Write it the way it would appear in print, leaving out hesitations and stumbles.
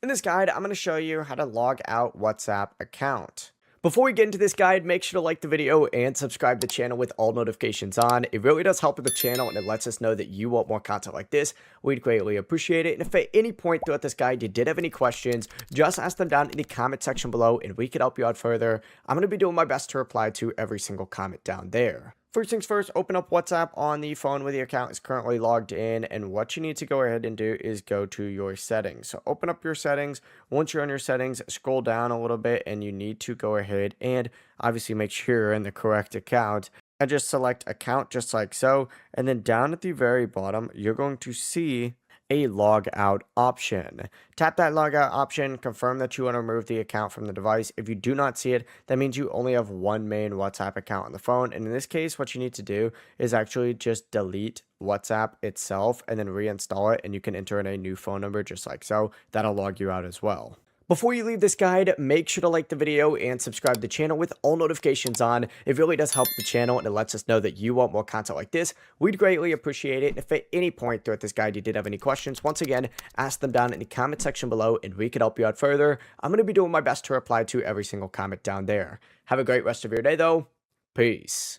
In this guide, I'm going to show you how to log out WhatsApp account. Before we get into this guide, make sure to like the video and subscribe to the channel with all notifications on. It really does help with the channel and it lets us know that you want more content like this. We'd greatly appreciate it. And if at any point throughout this guide you did have any questions, just ask them down in the comment section below and we could help you out further. I'm going to be doing my best to reply to every single comment down there. First things first, open up WhatsApp on the phone where the account is currently logged in, and what you need to go ahead and do is go to your settings. So open up your settings. Once you're on your settings, scroll down a little bit and you need to go ahead and obviously make sure you're in the correct account. And just select account just like so, and then down at the very bottom, you're going to see a log out option. Tap that log out option, confirm that you want to remove the account from the device. If you do not see it, that means you only have one main WhatsApp account on the phone. And in this case, what you need to do is actually just delete WhatsApp itself and then reinstall it. And you can enter in a new phone number just like so. That'll log you out as well. Before you leave this guide, make sure to like the video and subscribe to the channel with all notifications on. It really does help the channel and it lets us know that you want more content like this. We'd greatly appreciate it. And if at any point throughout this guide you did have any questions, once again, ask them down in the comment section below and we could help you out further. I'm going to be doing my best to reply to every single comment down there. Have a great rest of your day though. Peace.